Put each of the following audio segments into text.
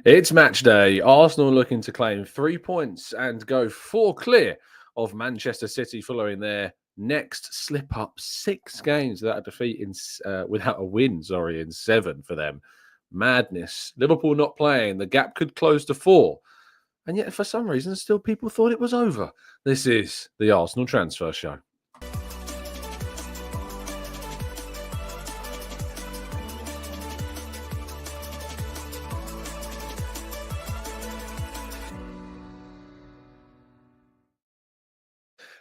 It's match day. Arsenal looking to claim 3 points and go 4 clear of Manchester City following their next slip up 6 games without a defeat without a win. In 7 for them. Madness. Liverpool not playing. The gap could close to 4, and yet for some reason still people thought it was over. This is the Arsenal Transfer Show.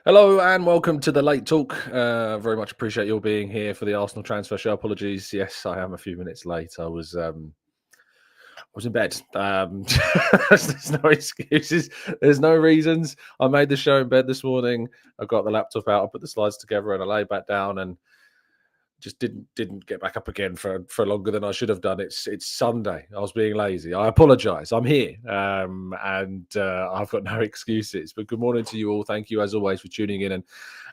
Hello and welcome to the late talk. Very much appreciate your being here for the Arsenal Transfer Show. Apologies, yes, I am a few minutes late. I was in bed. There's no excuses. There's no reasons. I made the show in bed this morning. I got the laptop out. I put the slides together and I lay back down and just didn't get back up again for longer than I should have done. It's Sunday. I was being lazy. I apologise. I'm here, and I've got no excuses. But good morning to you all. Thank you as always for tuning in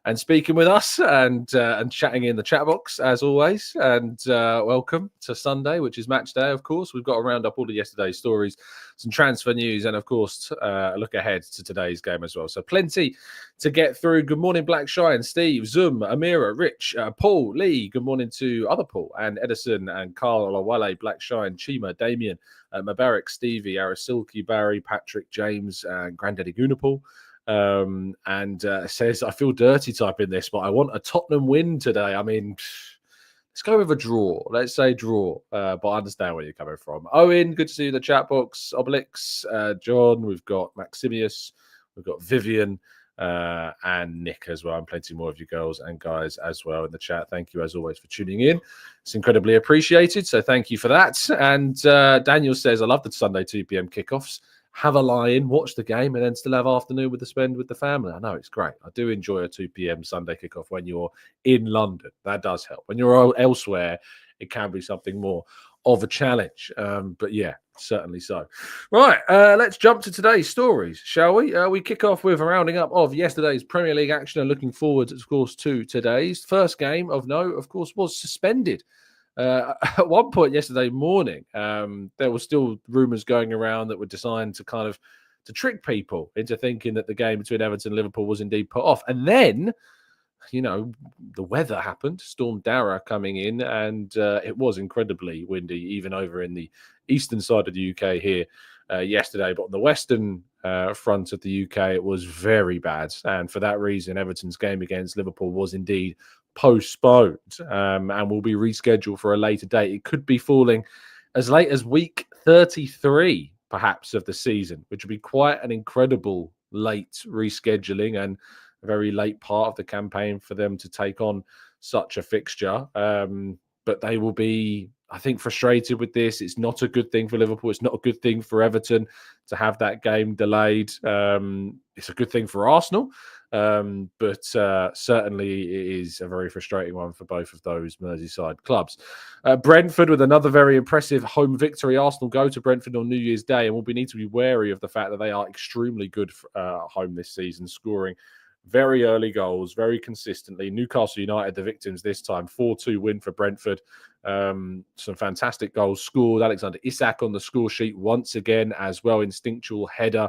and speaking with us and chatting in the chat box as always. And welcome to Sunday, which is match day. Of course, we've got to round up all of yesterday's stories, some transfer news, and of course a look ahead to today's game as well. So plenty to get through. Good morning, Black Shine, Steve, Zoom, Amira, Rich, Paul, Lee. Good morning to other Paul and Edison and Carl Olawale, Black Shine, Chima, Damien, Mubarak, Stevie, Arasilki, Barry, Patrick, James, and Granddaddy Gooner Paul. And says, I feel dirty typing this, but I want a Tottenham win today. I mean, let's go with a draw. Let's say draw, but I understand where you're coming from. Owen, good to see you in the chat box. Obelix, John, we've got Maximius, we've got Vivian, and Nick as well, and plenty more of you girls and guys as well in the chat. Thank you as always for tuning in. It's incredibly appreciated, so thank you for that. And Daniel says, I love the Sunday 2 p.m. kickoffs. Have a lie-in, watch the game, and then still have afternoon with the spend with the family. I know, it's great. I do enjoy a 2 p.m. Sunday kickoff when you're in London. That does help. When you're elsewhere, it can be something more of a challenge. But yeah, certainly so. Right, let's jump to today's stories, shall we? We kick off with a rounding up of yesterday's Premier League action and looking forward, of course, to today's. First game of note, of course, was suspended. At one point yesterday morning, there were still rumours going around that were designed to kind of to trick people into thinking that the game between Everton and Liverpool was indeed put off. And then, you know, the weather happened, Storm Dara coming in, and it was incredibly windy, even over in the eastern side of the UK here yesterday. But on the western front of the UK, it was very bad. And for that reason, Everton's game against Liverpool was indeed postponed and will be rescheduled for a later date. It could be falling as late as week 33, perhaps, of the season, which would be quite an incredible late rescheduling and a very late part of the campaign for them to take on such a fixture. But they will be, I think, frustrated with this. It's not a good thing for Liverpool. It's not a good thing for Everton to have that game delayed. It's a good thing for Arsenal. But certainly it is a very frustrating one for both of those Merseyside clubs. Brentford with another very impressive home victory. Arsenal go to Brentford on New Year's Day, and we need to be wary of the fact that they are extremely good at home this season, scoring very early goals, very consistently. Newcastle United, the victims this time, 4-2 win for Brentford. Some fantastic goals scored. Alexander Isak on the score sheet once again as well. Instinctual header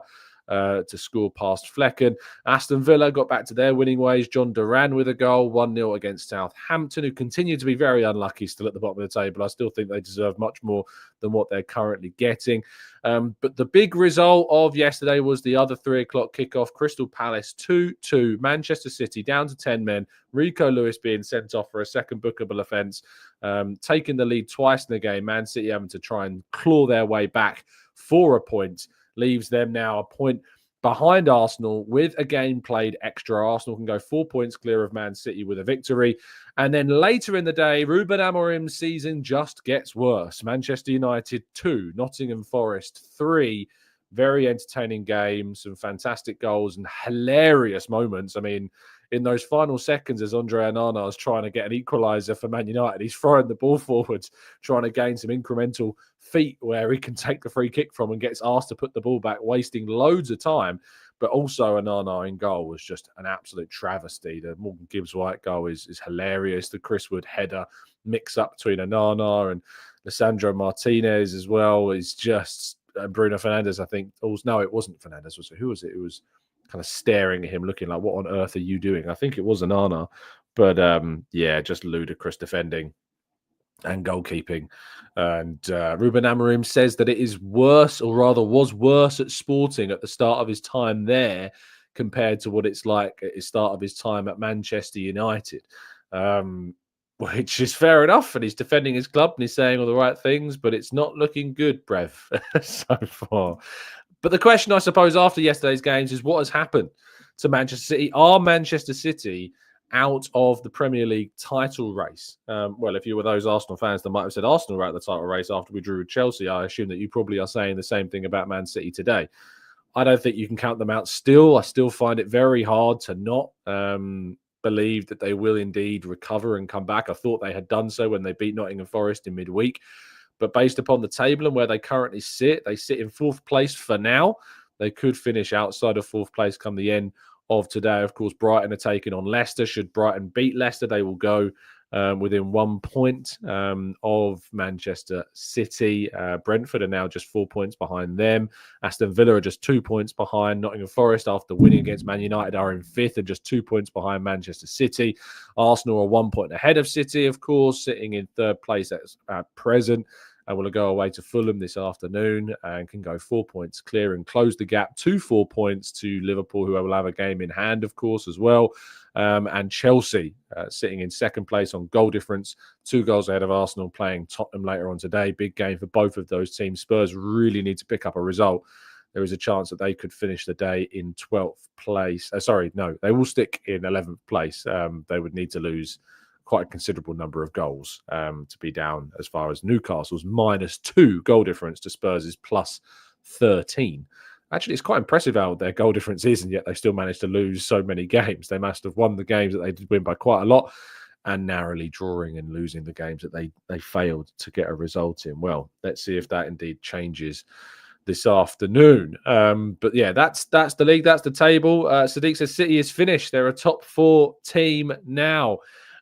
to score past Flecken. Aston Villa got back to their winning ways. John Duran with a goal, 1-0 against Southampton, who continue to be very unlucky still at the bottom of the table. I still think they deserve much more than what they're currently getting. But the big result of yesterday was the other 3 o'clock kickoff. Crystal Palace 2-2. Manchester City down to 10 men. Rico Lewis being sent off for a second bookable offence. Taking the lead twice in the game. Man City having to try and claw their way back for a point. Leaves them now a point behind Arsenal with a game played extra. Arsenal can go 4 points clear of Man City with a victory. And then later in the day, Ruben Amorim's season just gets worse. Manchester United 2, Nottingham Forest 3. Very entertaining game, some fantastic goals and hilarious moments. I mean, in those final seconds as Andre Onana is trying to get an equaliser for Man United, he's throwing the ball forwards, trying to gain some incremental feet where he can take the free kick from and gets asked to put the ball back, wasting loads of time. But also Onana in goal was just an absolute travesty. The Morgan Gibbs-White goal is hilarious. The Chris Wood header mix up between Onana and Lissandro Martinez as well is just Bruno Fernandes, I think. No, it wasn't Fernandes, was it? Who was it? It was kind of staring at him, looking like, what on earth are you doing? I think it was Onana. But just ludicrous defending and goalkeeping. And Ruben Amorim says that it is worse, or rather was worse at Sporting at the start of his time there compared to what it's like at the start of his time at Manchester United. Which is fair enough, and he's defending his club and he's saying all the right things, but it's not looking good, Brev, so far. But the question, I suppose, after yesterday's games is what has happened to Manchester City? Are Manchester City out of the Premier League title race? Well, if you were those Arsenal fans that might have said Arsenal were out of the title race after we drew with Chelsea, I assume that you probably are saying the same thing about Man City today. I don't think you can count them out still. I still find it very hard to not believe that they will indeed recover and come back. I thought they had done so when they beat Nottingham Forest in midweek. But based upon the table and where they currently sit, they sit in fourth place for now. They could finish outside of fourth place come the end of today. Of course, Brighton are taking on Leicester. Should Brighton beat Leicester, they will go within 1 point of Manchester City. Brentford are now just 4 points behind them. Aston Villa are just 2 points behind. Nottingham Forest, after winning against Man United, are in fifth and just 2 points behind Manchester City. Arsenal are 1 point ahead of City, of course, sitting in third place at present. And will go away to Fulham this afternoon and can go 4 points clear and close the gap to 4 points to Liverpool, who will have a game in hand, of course, as well. And Chelsea sitting in second place on goal difference, 2 goals ahead of Arsenal, playing Tottenham later on today. Big game for both of those teams. Spurs really need to pick up a result. There is a chance that they could finish the day in 12th place. They will stick in 11th place. They would need to lose quite a considerable number of goals to be down as far as Newcastle's -2 goal difference to Spurs' plus 13. Actually, it's quite impressive how their goal difference is, and yet they still managed to lose so many games. They must have won the games that they did win by quite a lot and narrowly drawing and losing the games that they failed to get a result in. Well, let's see if that indeed changes this afternoon. But yeah, that's the league, that's the table. Sadiq says City is finished. They're a top 4 team now.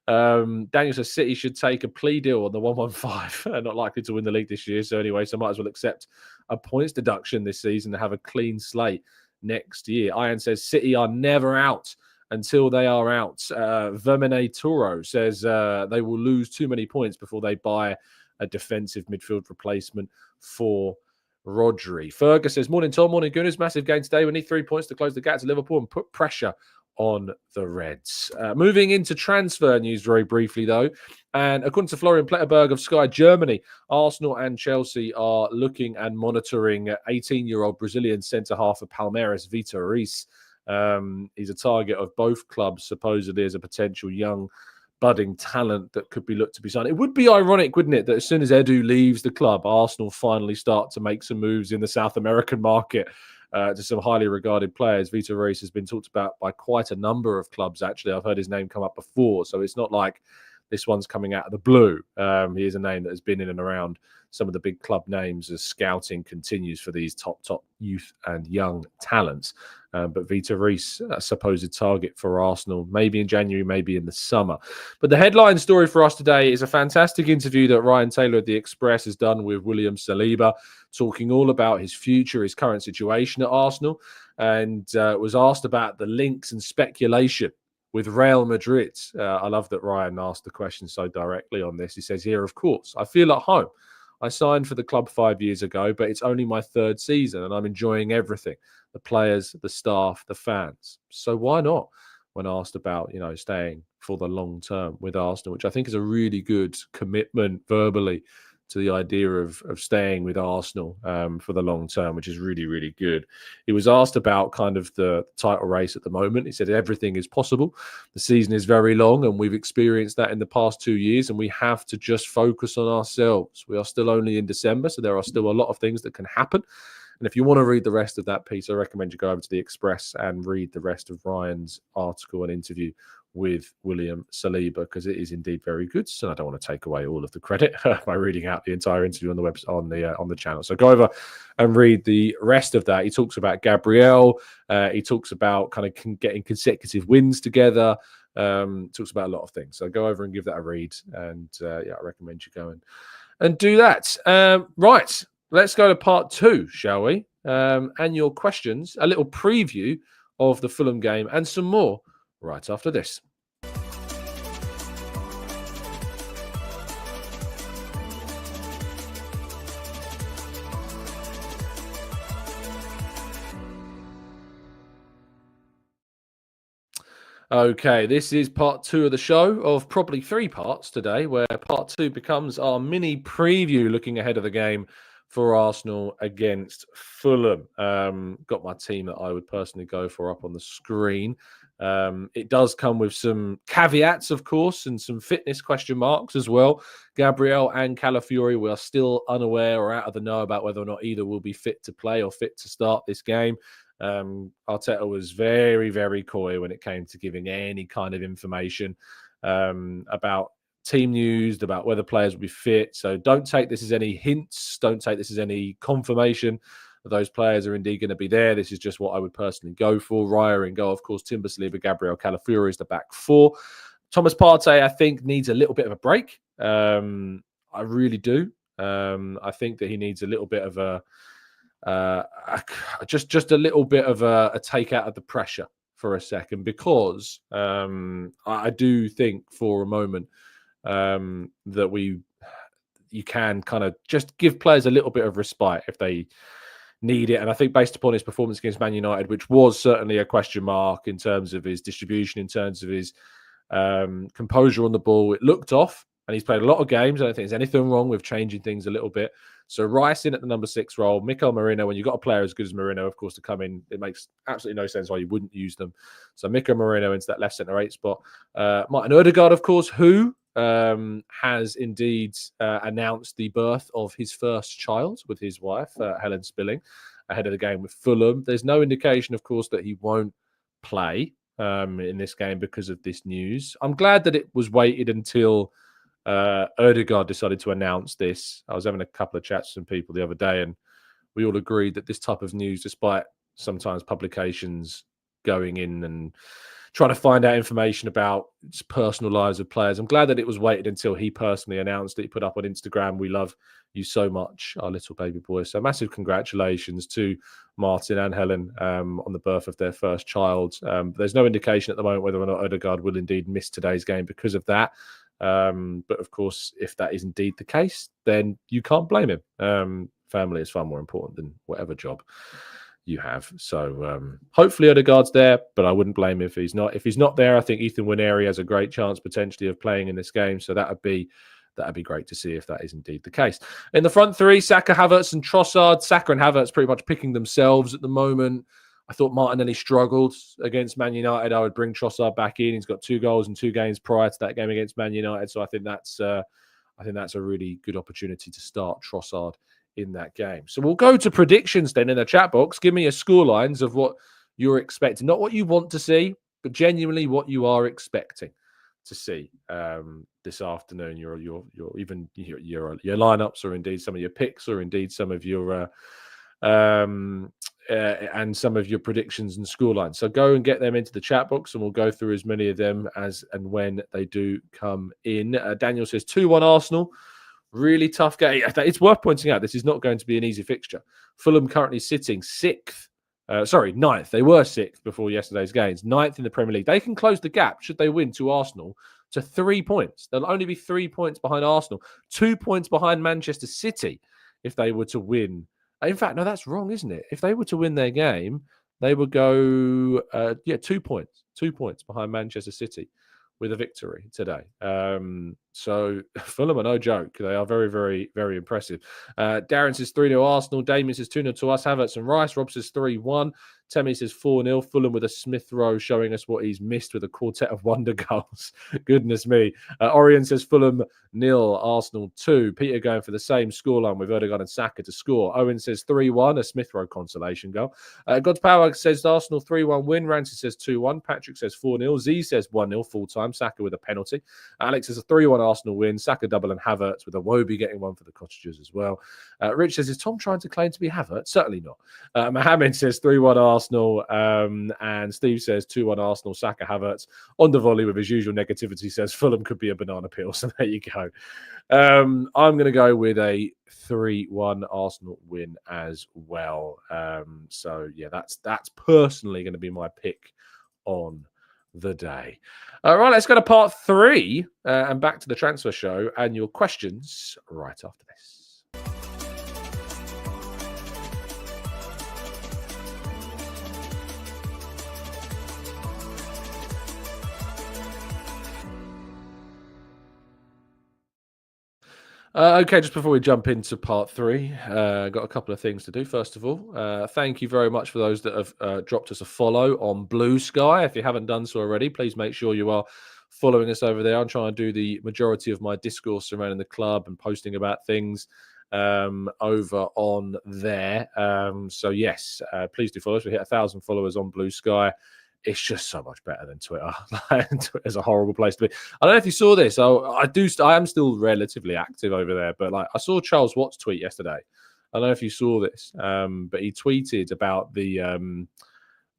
Daniel says City should take a plea deal on the 115. Not likely to win the league this year, so might as well accept a points deduction this season to have a clean slate next year. Ian says City are never out until they are out. Vermine Toro says they will lose too many points before they buy a defensive midfield replacement for Rodri. Fergus says, morning Tom, morning Gooners, massive game today. We need 3 points to close the gap to Liverpool and put pressure on the Reds. Moving into transfer news very briefly, though. And according to Florian Pletterberg of Sky Germany, Arsenal and Chelsea are looking and monitoring 18-year-old Brazilian centre-half of Palmeiras, Vitor Reis. He's a target of both clubs, supposedly as a potential young budding talent that could be looked to be signed. It would be ironic, wouldn't it, that as soon as Edu leaves the club, Arsenal finally start to make some moves in the South American market to some highly regarded players. Vitor Reis has been talked about by quite a number of clubs, actually. I've heard his name come up before, so it's not like this one's coming out of the blue. He is a name that has been in and around some of the big club names as scouting continues for these top youth and young talents. But Vitor Reis, a supposed target for Arsenal, maybe in January, maybe in the summer. But the headline story for us today is a fantastic interview that Ryan Taylor of The Express has done with William Saliba, talking all about his future, his current situation at Arsenal, and was asked about the links and speculation with Real Madrid. I love that Ryan asked the question so directly on this. He says here, of course, I feel at home. I signed for the club 5 years ago, but it's only my 3rd season and I'm enjoying everything. The players, the staff, the fans. So why not? When asked about, staying for the long term with Arsenal, which I think is a really good commitment verbally to the idea of staying with Arsenal for the long term, which is really, really good. He was asked about kind of the title race at the moment. He said everything is possible. The season is very long and we've experienced that in the past 2 years and we have to just focus on ourselves. We are still only in December, so there are still a lot of things that can happen. And if you want to read the rest of that piece, I recommend you go over to The Express and read the rest of Ryan's article and interview with William Saliba, because it is indeed very good. So I don't want to take away all of the credit by reading out the entire interview on the website on the channel. So go over and read the rest of that. He talks about Gabriel. He talks about kind of getting consecutive wins together. Talks about a lot of things. So go over and give that a read. And I recommend you go and do that. Right. let's go to part 2, shall we? And your questions, a little preview of the Fulham game and some more right after this. Okay, this is part 2 of the show, of probably 3 parts today, where part 2 becomes our mini preview looking ahead of the game for Arsenal against Fulham. Got my team that I would personally go for up on the screen. It does come with some caveats, of course, and some fitness question marks as well. Gabriel and Calafiori, we are still unaware or out of the know about whether or not either will be fit to play or fit to start this game. Arteta was very, very coy when it came to giving any kind of information about team news, about whether players will be fit. So don't take this as any hints. Don't take this as any confirmation that those players are indeed going to be there. This is just what I would personally go for. Raya in goal, of course, Timber, Saliba, Gabriel, Calafiori is the back 4. Thomas Partey, I think, needs a little bit of a break. I really do. I think that he needs a little bit of a just a little bit of a take out of the pressure for a second, because I do think for a moment that you can kind of just give players a little bit of respite if they need it. And I think based upon his performance against Man United, which was certainly a question mark in terms of his distribution, in terms of his composure on the ball, it looked off. And he's played a lot of games. I don't think there's anything wrong with changing things a little bit. So Rice in at the number 6 role. Mikel Merino, when you've got a player as good as Merino, of course, to come in, it makes absolutely no sense why you wouldn't use them. So Mikel Merino into that left centre-8 spot. Martin Odegaard, of course, who has indeed announced the birth of his first child with his wife, Helen Spilling, ahead of the game with Fulham. There's no indication, of course, that he won't play in this game because of this news. I'm glad that it was waited until Odegaard decided to announce this. I was having a couple of chats with some people the other day, and we all agreed that this type of news, despite sometimes publications going in and trying to find out information about personal lives of players, I'm glad that it was waited until he personally announced it. He put up on Instagram, "We love you so much, our little baby boy." So massive congratulations to Martin and Helen on the birth of their first child. There's no indication at the moment whether or not Odegaard will indeed miss today's game because of that. But of course, if that is indeed the case, then you can't blame him. Family is far more important than whatever job you have. So hopefully Odegaard's there, but I wouldn't blame him if he's not. If he's not there, I think Ethan Nwaneri has a great chance potentially of playing in this game. So that'd be great to see if that is indeed the case. In the front 3, Saka, Havertz and Trossard. Saka and Havertz pretty much picking themselves at the moment. I thought Martinelli struggled against Man United. I would bring Trossard back in. He's got 2 goals in 2 games prior to that game against Man United. So I think that's a really good opportunity to start Trossard in that game. So we'll go to predictions then in the chat box. Give me your scorelines of what you're expecting, not what you want to see, but genuinely what you are expecting to see this afternoon. Your lineups, or indeed some of your picks, or indeed some of your and some of your predictions and scorelines. So go and get them into the chat box, and we'll go through as many of them as and when they do come in. Daniel says 2-1 Arsenal. Really tough game. It's worth pointing out this is not going to be an easy fixture. Fulham currently sitting 9th. They were 6th before yesterday's games. 9th in the Premier League. They can close the gap, should they win, to Arsenal to 3 points. They'll only be 3 points behind Arsenal. 2 points behind Manchester City if they were to win. In fact, no, that's wrong, isn't it? If they were to win their game, they would go 2 points. 2 points behind Manchester City with a victory today. So Fulham are no joke. They are very, very, very impressive. Darren says 3-0 Arsenal. Damien says 2-0 to us. Havertz and Rice. Rob says 3-1. Temi says 4-0. Fulham with a Smith Rowe showing us what he's missed with a quartet of wonder goals. Goodness me. Orion says Fulham 0, Arsenal 2. Peter going for the same scoreline with Odegaard and Saka to score. Owen says 3-1, a Smith Rowe consolation goal. God's Power says Arsenal 3-1 win. Ramsey says 2-1. Patrick says 4-0. Z says 1-0 full time. Saka with a penalty. Alex says a 3-1 Arsenal win, Saka double and Havertz, with Iwobi getting one for the Cottagers as well. Rich says, is Tom trying to claim to be Havertz? Certainly not. Mohammed says 3-1 Arsenal, and Steve says 2-1 Arsenal, Saka Havertz. On the volley with his usual negativity says Fulham could be a banana peel. So there you go. I'm going to go with a 3-1 Arsenal win as well. So yeah, that's personally going to be my pick on the day. All right, let's go to part 3 and back to the transfer show and your questions right after this. Okay, just before we jump into part 3, got a couple of things to do. First of all, thank you very much for those that have dropped us a follow on Blue Sky. If you haven't done so already, please make sure you are following us over there. I'm trying to do the majority of my discourse surrounding the club and posting about things over on there. So yes, please do follow us. We hit 1,000 followers on Blue Sky. It's just so much better than Twitter. Twitter's a horrible place to be. I don't know if you saw this. I am still relatively active over there, but like I saw Charles Watts tweet yesterday. I don't know if you saw this, but he tweeted about the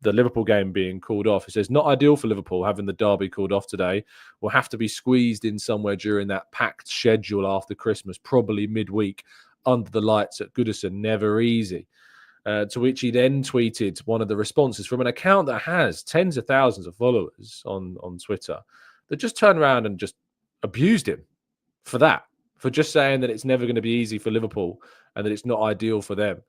Liverpool game being called off. He says, not ideal for Liverpool having the derby called off today. We'll have to be squeezed in somewhere during that packed schedule after Christmas, probably midweek under the lights at Goodison. Never easy. To which he then tweeted one of the responses from an account that has tens of thousands of followers on Twitter that just turned around and just abused him for just saying that it's never going to be easy for Liverpool and that it's not ideal for them.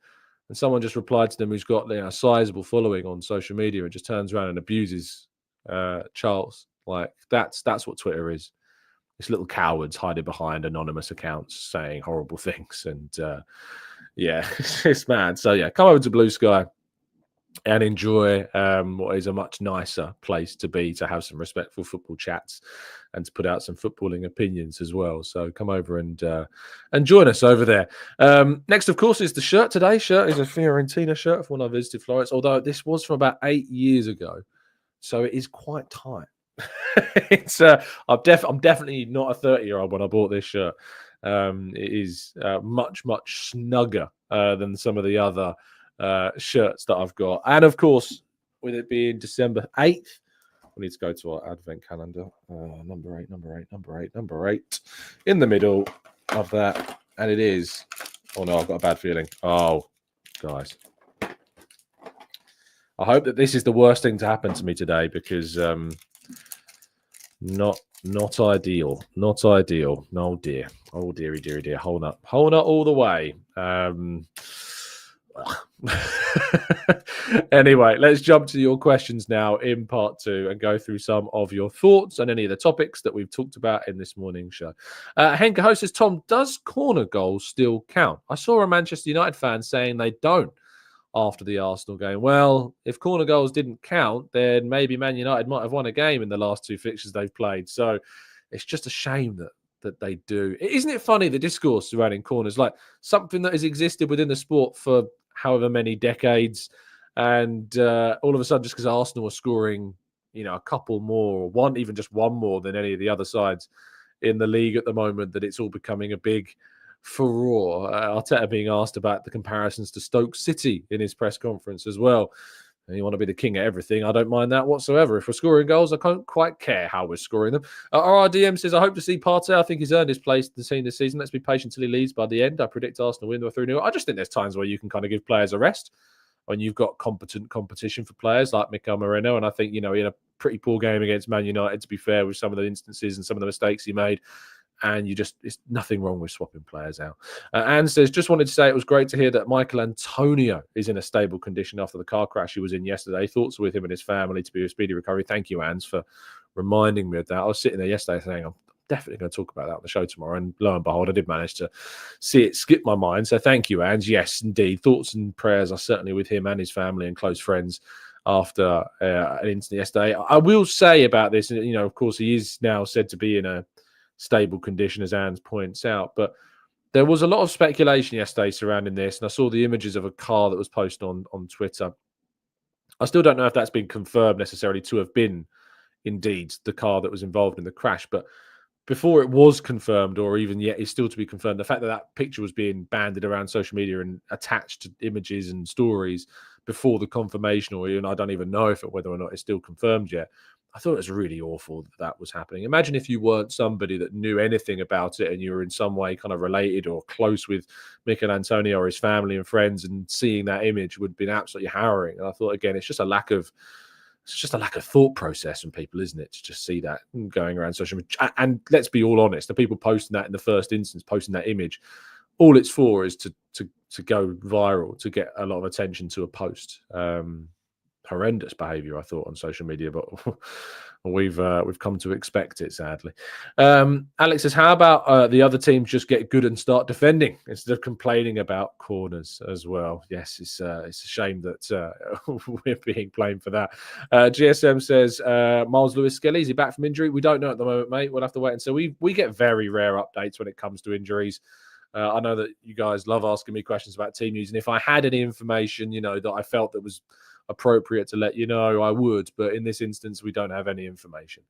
And someone just replied to them who's got a sizable following on social media and just turns around and abuses Charles. Like that's what Twitter is. It's little cowards hiding behind anonymous accounts saying horrible things. And yeah, it's mad. So yeah, come over to Blue Sky and enjoy what is a much nicer place to be, to have some respectful football chats and to put out some footballing opinions as well. So come over and join us over there. Next, of course, is the shirt. Today's shirt is a Fiorentina shirt from when I visited Florence, although this was from about 8 years ago. So it is quite tight. It's I'm definitely not a 30-year-old when I bought this shirt. It is much snugger than some of the other shirts that I've got. And of course, with it being December 8th, we need to go to our advent calendar. Number 8 in the middle of that. And it is, oh no, I've got a bad feeling. Oh, guys, I hope that this is the worst thing to happen to me today, because not ideal. Not ideal. Oh dear. Oh dearie. Hold up all the way. Anyway, let's jump to your questions now in part 2 and go through some of your thoughts on any of the topics that we've talked about in this morning's show. Henke Ho says, Tom, does corner goals still count? I saw a Manchester United fan saying they don't after the Arsenal game. Well, if corner goals didn't count, then maybe Man United might have won a game in the last 2 fixtures they've played. So it's just a shame that they do. Isn't it funny, the discourse surrounding corners, like something that has existed within the sport for however many decades, and all of a sudden, just because Arsenal are scoring, a couple more, or even just one more than any of the other sides in the league at the moment, that it's all becoming a big furore. Arteta being asked about the comparisons to Stoke City in his press conference as well. And you want to be the king at everything. I don't mind that whatsoever. If we're scoring goals, I don't quite care how we're scoring them. RRDM says, I hope to see Partey. I think he's earned his place in the team this season. Let's be patient till he leaves by the end. I predict Arsenal win by 3-0. I just think there's times where you can kind of give players a rest when you've got competent competition for players like Mikel Merino. And I think, in a pretty poor game against Man United, to be fair, with some of the instances and some of the mistakes he made, and it's nothing wrong with swapping players out. Anne says, just wanted to say it was great to hear that Michael Antonio is in a stable condition after the car crash he was in yesterday. Thoughts with him and his family to be a speedy recovery. Thank you, Anne, for reminding me of that. I was sitting there yesterday saying, I'm definitely going to talk about that on the show tomorrow. And lo and behold, I did manage to see it skip my mind. So thank you, Anne. Yes, indeed. Thoughts and prayers are certainly with him and his family and close friends after an incident yesterday. I will say about this, of course, he is now said to be in a stable condition, as Anne points out, but there was a lot of speculation yesterday surrounding this, and I saw the images of a car that was posted on Twitter. I still don't know if that's been confirmed necessarily to have been indeed the car that was involved in the crash, but before it was confirmed, or even yet is still to be confirmed, the fact that that picture was being banded around social media and attached to images and stories before the confirmation, or even I don't even know whether or not it's still confirmed yet. I thought it was really awful that was happening. Imagine if you weren't somebody that knew anything about it and you were in some way kind of related or close with Mikel Antonio or his family and friends, and seeing that image would have been absolutely harrowing. And I thought, again, it's just a lack of thought process from people, isn't it? To just see that going around social media. And let's be all honest, the people posting that in the first instance, posting that image, all it's for is to go viral, to get a lot of attention to a post. Horrendous behaviour, I thought, on social media, but we've come to expect it, sadly. Alex says, how about the other teams just get good and start defending instead of complaining about corners as well? Yes, it's a shame that we're being blamed for that. GSM says, Miles Lewis-Skelly, is he back from injury? We don't know at the moment, mate. We'll have to wait and see. We get very rare updates when it comes to injuries. I know that you guys love asking me questions about team news, and if I had any information, that I felt that was appropriate to let you know, I would. But in this instance, we don't have any information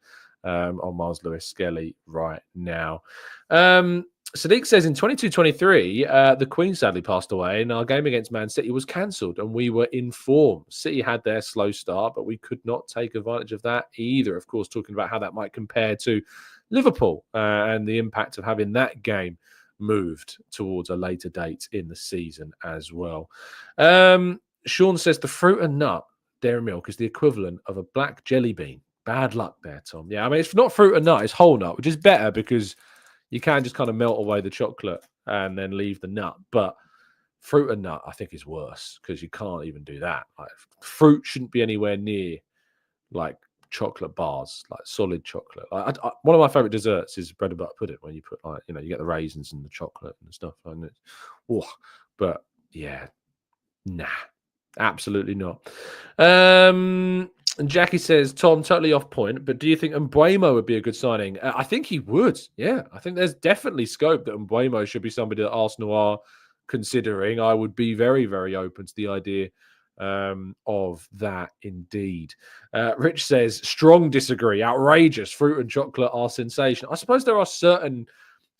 on Miles Lewis-Skelly right now. Sadiq says, in 22-23, the Queen sadly passed away, and our game against Man City was cancelled, and we were in form. City had their slow start, but we could not take advantage of that either. Of course, talking about how that might compare to Liverpool and the impact of having that game moved towards a later date in the season as well. Sean says the fruit and nut dairy milk is the equivalent of a black jelly bean. Bad luck there, Tom. Yeah, I mean, it's not fruit and nut, it's whole nut, which is better because you can just kind of melt away the chocolate and then leave the nut. But fruit and nut, I think, is worse because you can't even do that. Like, fruit shouldn't be anywhere near like chocolate bars, like solid chocolate. One of my favorite desserts is bread and butter pudding, when you put you get the raisins and the chocolate and stuff. And but yeah, nah. Absolutely not. And Jackie says, Tom, totally off point, but do you think Mbeumo would be a good signing? I think he would. Yeah, I think there's definitely scope that Mbeumo should be somebody that Arsenal are considering. I would be very, very open to the idea of that indeed. Rich says, strong disagree. Outrageous. Fruit and chocolate are sensational. I suppose there are certain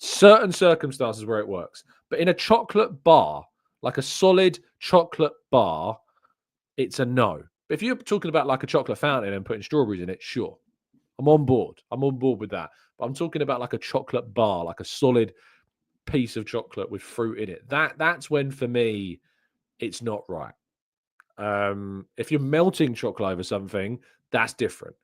circumstances where it works, but in a chocolate bar, like a solid chocolate bar, it's a no. But if you're talking about like a chocolate fountain and putting strawberries in it, sure. I'm on board. I'm on board with that. But I'm talking about like a chocolate bar, like a solid piece of chocolate with fruit in it. That's when, for me, it's not right. If you're melting chocolate over something, that's different.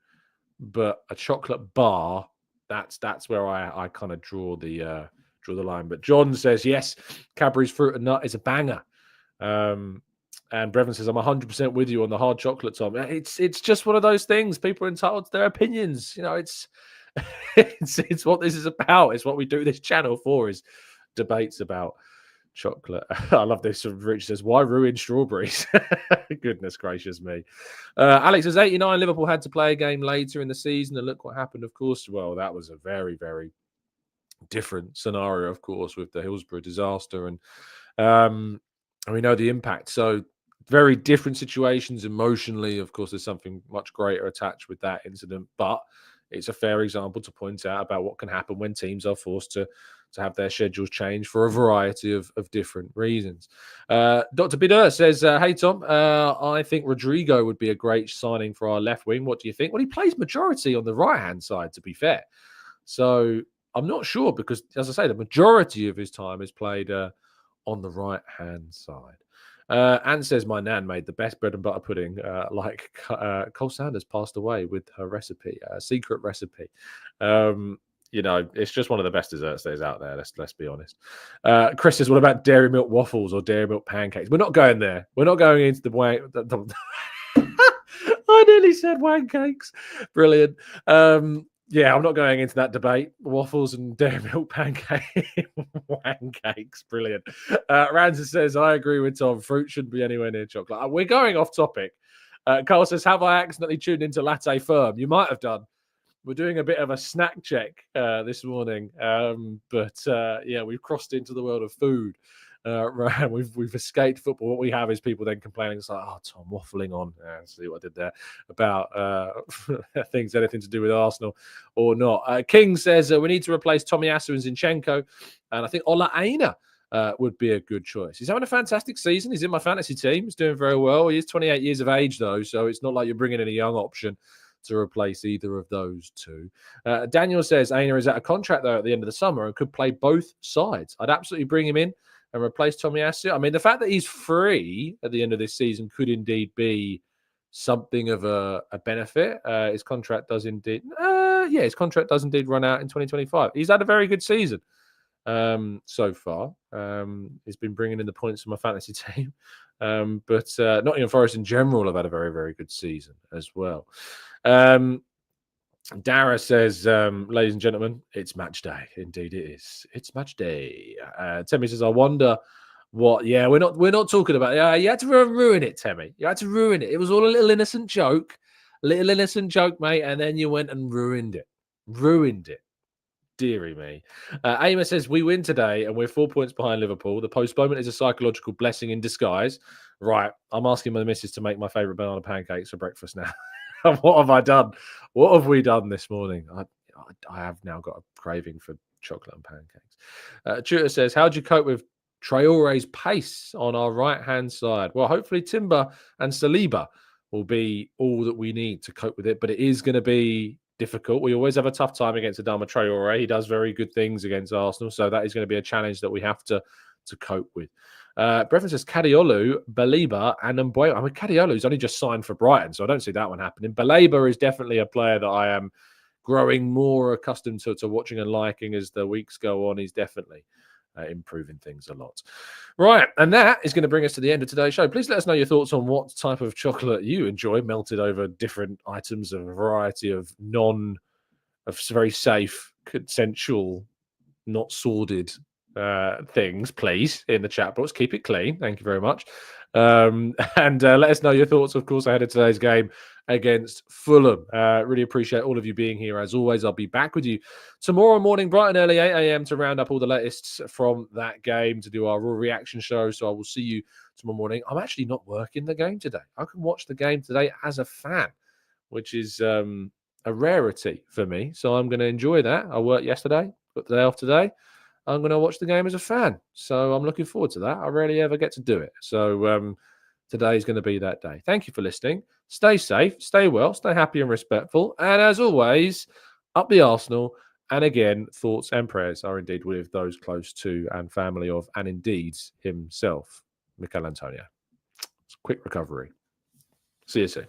But a chocolate bar, that's where I kind of draw the line. But John says, yes, Cadbury's fruit and nut is a banger. And Brevin says, I'm 100% with you on the hard chocolate, Tom. It's just one of those things. People are entitled to their opinions. It's it's what this is about. It's what we do this channel for, is debates about chocolate. I love this. Rich says, why ruin strawberries? Goodness gracious me. Alex says, 89, Liverpool had to play a game later in the season, and look what happened, of course. Well, that was a very, very different scenario, of course, with the Hillsborough disaster. And we know the impact. So very different situations emotionally. Of course, there's something much greater attached with that incident, but it's a fair example to point out about what can happen when teams are forced to have their schedules change for a variety of different reasons. Dr. Bider says, hey, Tom, I think Rodrigo would be a great signing for our left wing. What do you think? Well, he plays majority on the right-hand side, to be fair. So I'm not sure, because, as I say, the majority of his time is played on the right-hand side. Ant says, my nan made the best bread and butter pudding, Cole Sanders passed away with her recipe, a secret recipe. It's just one of the best desserts there's out there. Let's be honest. Chris says, what about dairy milk waffles or dairy milk pancakes? We're not going there. We're not going into the I nearly said wancakes. Brilliant. Yeah, I'm not going into that debate. Waffles and dairy milk pancakes. Brilliant. Ransom says, I agree with Tom. Fruit shouldn't be anywhere near chocolate. We're going off topic. Carl says, have I accidentally tuned into Latte Firm? You might have done. We're doing a bit of a snack check this morning. But we've crossed into the world of food Right, we've escaped football. What we have is people then complaining. It's like, oh, Tom waffling on. See what I did there about things anything to do with Arsenal or not. King says we need to replace Tomiyasu and Zinchenko, and I think Ola Aina would be a good choice. He's having a fantastic season. He's in my fantasy team. He's doing very well. He is 28 years of age, though, so it's not like you're bringing in a young option to replace either of those two. Daniel says Aina is out of contract, though, at the end of the summer and could play both sides. I'd absolutely bring him in and replace Tomiyasu. I mean, the fact that he's free at the end of this season could indeed be something of a benefit. His contract does indeed, his contract does indeed run out in 2025. He's had a very good season so far. He's been bringing in the points for my fantasy team. But Nottingham Forest in general have had a very, very good season as well. Dara says, ladies and gentlemen, it's match day. Indeed it is. It's match day. Temi says, I wonder what. Yeah, we're not talking about. Yeah, you had to ruin it, Temi. You had to ruin it. It was all a little innocent joke, mate, and then you went and ruined it. Deary me. Amos says, we win today and we're 4 points behind Liverpool. The postponement is a psychological blessing in disguise. Right. I'm asking my missus to make my favourite banana pancakes for breakfast now. What have I done? What have we done this morning? I have now got a craving for chocolate and pancakes. Tutor says, how do you cope with Traore's pace on our right-hand side? Well, hopefully Timber and Saliba will be all that we need to cope with it, but it is going to be difficult. We always have a tough time against Adama Traore. He does very good things against Arsenal, so that is going to be a challenge that we have to cope with. Brevin says Kadiolu, Baliba, and Mbuemo. I mean, Kadiolu's only just signed for Brighton, so I don't see that one happening. Baleba is definitely a player that I am growing more accustomed to watching and liking as the weeks go on. He's definitely improving things a lot. Right, and that is going to bring us to the end of today's show. Please let us know your thoughts on what type of chocolate you enjoy, melted over different items of a variety of very safe, consensual, not sordid things, please, in the chat box. Keep it clean. Thank you very much. And let us know your thoughts, of course, ahead of today's game against Fulham. Really appreciate all of you being here. As always, I'll be back with you tomorrow morning, bright and early, 8 a.m. to round up all the latest from that game, to do our raw reaction show. So I will see you tomorrow morning. I'm actually not working the game today. I can watch the game today as a fan, which is a rarity for me. So I'm going to enjoy that. I worked yesterday, got the day off today. I'm going to watch the game as a fan. So I'm looking forward to that. I rarely ever get to do it. So today is going to be that day. Thank you for listening. Stay safe, stay well, stay happy and respectful. And as always, up the Arsenal. And again, thoughts and prayers are indeed with those close to and family of, and indeed himself, Mikel Antonio. Quick recovery. See you soon.